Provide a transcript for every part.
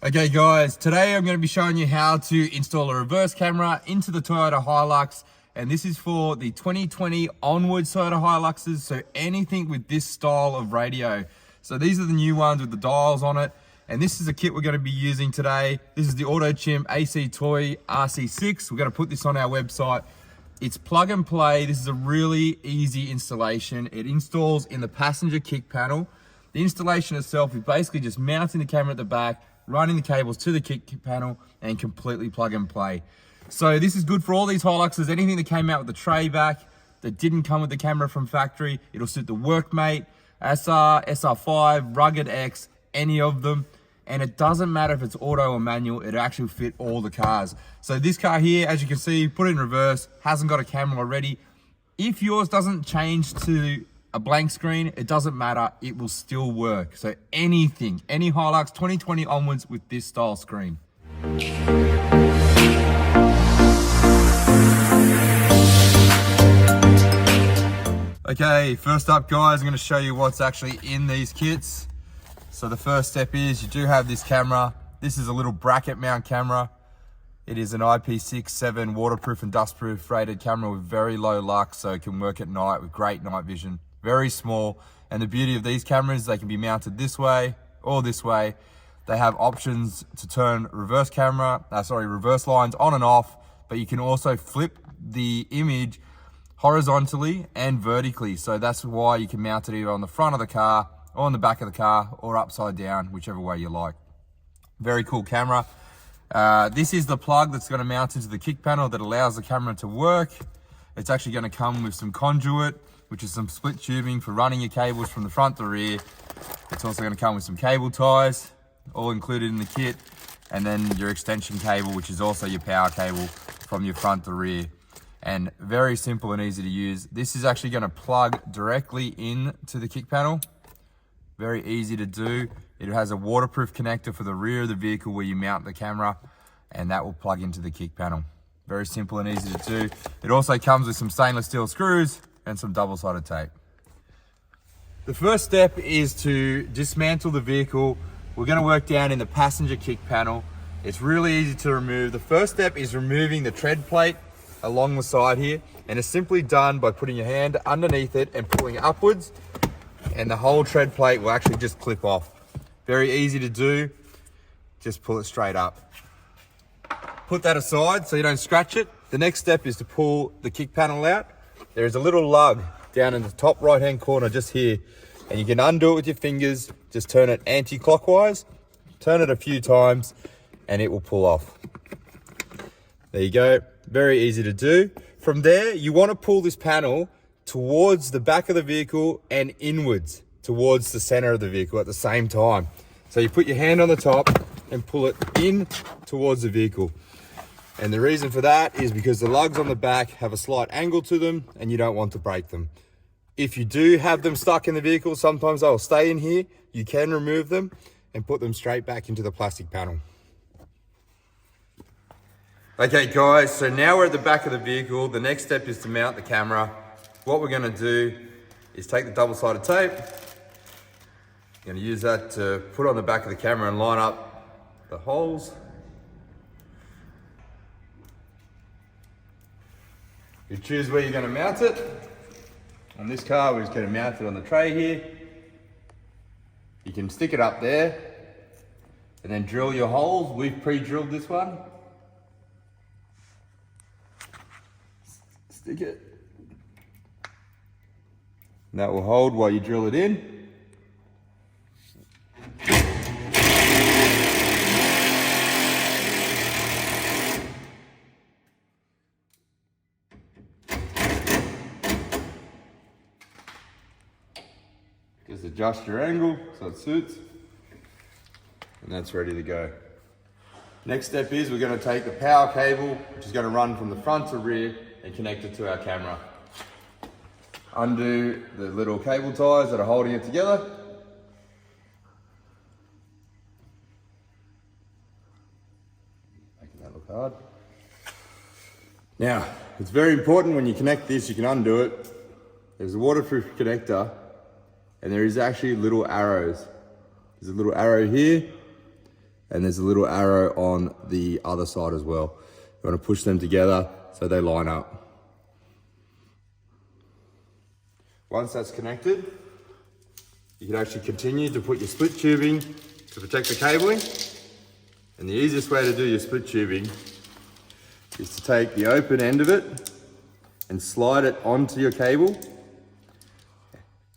Okay guys, today I'm going to be showing you how to install a reverse camera into the Toyota Hilux, and this is for the 2020 onwards Toyota Hiluxes, so anything with this style of radio. So these are the new ones with the dials on it, and this is a kit we're going to be using today. This is the AutoChimp AC-TOY-RC6. We're going to put this on our website. It's plug and play. This is a really easy installation. It installs in the passenger kick panel. The installation itself is basically just mounting the camera at the back, running the cables to the kick panel, and completely plug and play. So this is good for all these Hiluxes. Anything that came out with the tray back that didn't come with the camera from factory, it'll suit the Workmate, SR, SR5, Rugged X, any of them. And it doesn't matter if it's auto or manual, it actually fit all the cars. So this car here, as you can see, put it in reverse, hasn't got a camera already. If yours doesn't change to a blank screen, it doesn't matter, it will still work. So anything, any Hilux 2020 onwards with this style screen. Okay, first up guys, I'm gonna show you what's actually in these kits. So the first step is you do have this camera. This is a little bracket mount camera. It is an IP67 waterproof and dustproof rated camera with very low lux, so it can work at night with great night vision. Very small, and the beauty of these cameras, they can be mounted this way or this way. They have options to turn reverse lines on and off, but you can also flip the image horizontally and vertically. So that's why you can mount it either on the front of the car or on the back of the car or upside down, whichever way you like. Very cool camera. This is the plug that's going to mount into the kick panel that allows the camera to work. It's actually going to come with some conduit, which is some split tubing for running your cables from the front to rear. It's also going to come with some cable ties, all included in the kit, and then your extension cable, which is also your power cable from your front to rear. And very simple and easy to use. This is actually going to plug directly into the kick panel. Very easy to do. It has a waterproof connector for the rear of the vehicle where you mount the camera, and that will plug into the kick panel. Very simple and easy to do. It also comes with some stainless steel screws and some double-sided tape. The first step is to dismantle the vehicle. We're going to work down in the passenger kick panel. It's really easy to remove. The first step is removing the tread plate along the side here, and it's simply done by putting your hand underneath it and pulling upwards, and the whole tread plate will actually just clip off. Very easy to do. Just pull it straight up. Put that aside so you don't scratch it. The next step is to pull the kick panel out. There is a little lug down in the top right hand corner just here, and you can undo it with your fingers. Just turn it anti-clockwise, turn it a few times, and it will pull off. There you go, very easy to do. From there, you want to pull this panel towards the back of the vehicle and inwards towards the center of the vehicle at the same time. So you put your hand on the top and pull it in towards the vehicle. And the reason for that is because the lugs on the back have a slight angle to them and you don't want to break them. If you do have them stuck in the vehicle, sometimes they'll stay in here. You can remove them and put them straight back into the plastic panel. Okay guys, so now we're at the back of the vehicle. The next step is to mount the camera. What we're gonna do is take the double-sided tape. You're gonna use that to put on the back of the camera and line up the holes. You choose where you're going to mount it. On this car, we're just going to mount it on the tray here. You can stick it up there and then drill your holes. We've pre-drilled this one. Stick it. And that will hold while you drill it in. Just adjust your angle so it suits, and that's ready to go. Next step is we're going to take the power cable, which is going to run from the front to rear, and connect it to our camera. Undo the little cable ties that are holding it together. Making that look hard. Now, it's very important when you connect this, you can undo it. There's a waterproof connector, and there is actually little arrows. There's a little arrow here and there's a little arrow on the other side as well. You want to push them together so they line up. Once that's connected, you can actually continue to put your split tubing to protect the cabling. And the easiest way to do your split tubing is to take the open end of it and slide it onto your cable,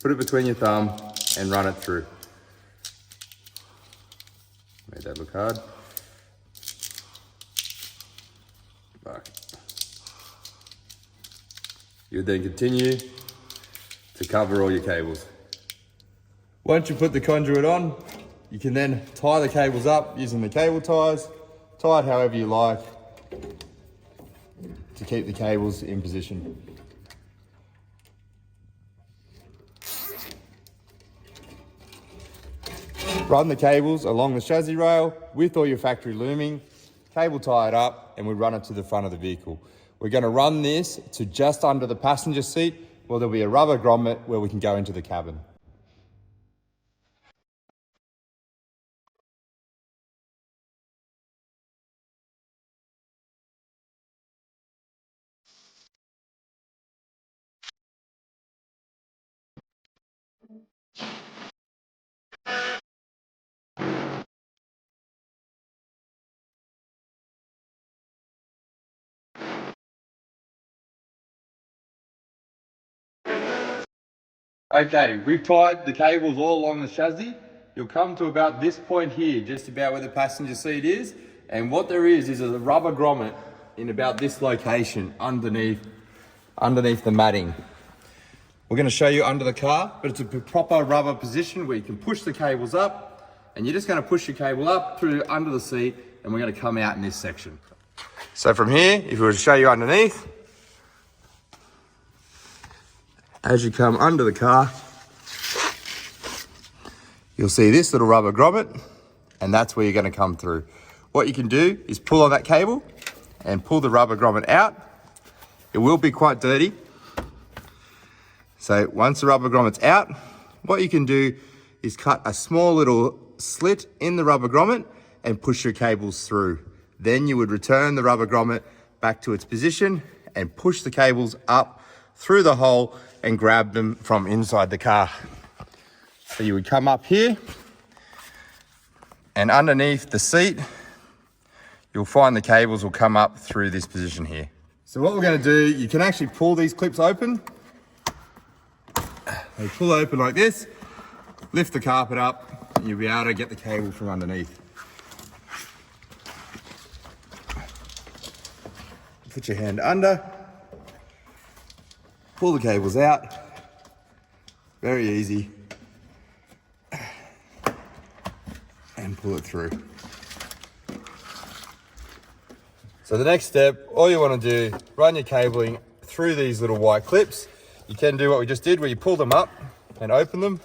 put it between your thumb and run it through. Made that look hard. Back. You would then continue to cover all your cables. Once you put the conduit on, you can then tie the cables up using the cable ties. Tie it however you like to keep the cables in position. Run the cables along the chassis rail with all your factory looming, cable tie it up, and we run it to the front of the vehicle. We're going to run this to just under the passenger seat, where there'll be a rubber grommet where we can go into the cabin. Okay, we've tied the cables all along the chassis. You'll come to about this point here, just about where the passenger seat is. And what there is a rubber grommet in about this location underneath the matting. We're going to show you under the car, but it's a proper rubber position where you can push the cables up, and you're just going to push your cable up through under the seat, and we're going to come out in this section. So from here, if we were to show you underneath, as you come under the car, you'll see this little rubber grommet, and that's where you're going to come through. What you can do is pull on that cable and pull the rubber grommet out. It will be quite dirty. So once the rubber grommet's out, what you can do is cut a small little slit in the rubber grommet and push your cables through. Then you would return the rubber grommet back to its position and push the cables up through the hole and grab them from inside the car. So you would come up here, and underneath the seat, you'll find the cables will come up through this position here. So what we're going to do, you can actually pull these clips open. They pull open like this, lift the carpet up, and you'll be able to get the cable from underneath. Put your hand under, pull the cables out, very easy, and pull it through. So the next step, all you want to do, run your cabling through these little white clips. You can do what we just did, where you pull them up and open them,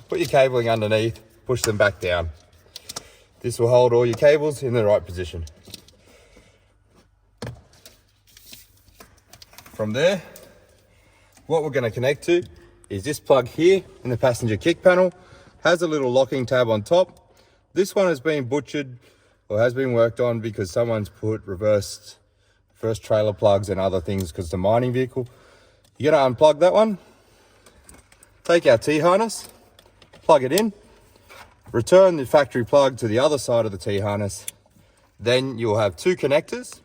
put your cabling underneath, push them back down. This will hold all your cables in the right position. From there, what we're going to connect to is this plug here in the passenger kick panel. Has a little locking tab on top. This one has been butchered or has been worked on because someone's put reverse trailer plugs and other things because it's a mining vehicle. You're going to unplug that one, take our T-harness, plug it in, return the factory plug to the other side of the T-harness. Then you'll have two connectors.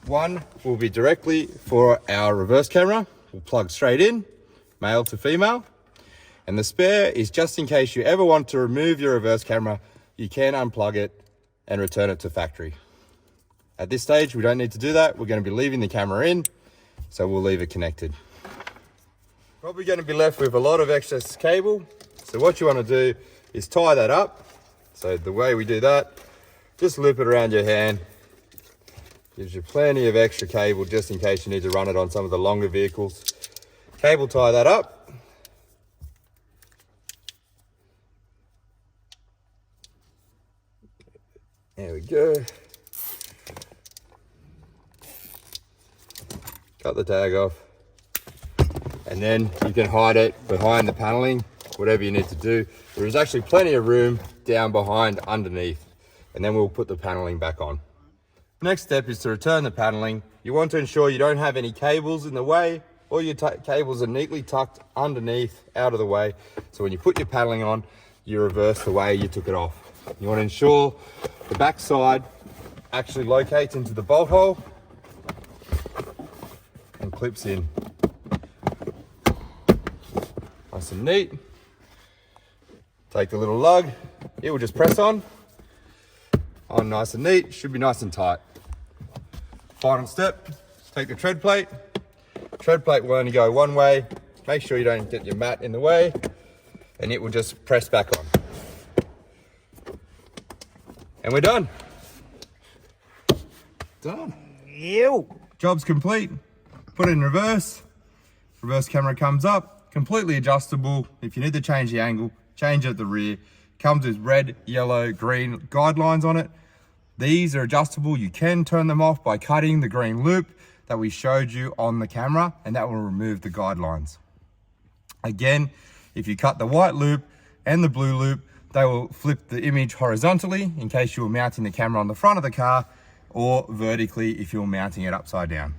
One will be directly for our reverse camera. We'll plug straight in, male to female. And the spare is just in case you ever want to remove your reverse camera, you can unplug it and return it to factory. At this stage, we don't need to do that. We're going to be leaving the camera in, so we'll leave it connected. Probably going to be left with a lot of excess cable. So what you want to do is tie that up. So the way we do that, just loop it around your hand. Gives you plenty of extra cable just in case you need to run it on some of the longer vehicles. Cable tie that up. There we go. Cut the tag off. And then you can hide it behind the paneling, whatever you need to do. There is actually plenty of room down behind underneath, and then we'll put the paneling back on. Next step is to return the paneling. You want to ensure you don't have any cables in the way. All your cables are neatly tucked underneath, out of the way. So when you put your paneling on, you reverse the way you took it off. You want to ensure the back side actually locates into the bolt hole and clips in. Nice and neat. Take the little lug, it will just press on nice and neat, should be nice and tight. Final step, take the tread plate. Tread plate will only go one way. Make sure you don't get your mat in the way, and it will just press back on. And we're done. Done. Ew. Job's complete. Put it in reverse. Reverse camera comes up, completely adjustable. If you need to change the angle, change it at the rear. Comes with red, yellow, green guidelines on it. These are adjustable. You can turn them off by cutting the green loop that we showed you on the camera, and that will remove the guidelines. Again, if you cut the white loop and the blue loop, they will flip the image horizontally in case you were mounting the camera on the front of the car, or vertically if you're mounting it upside down.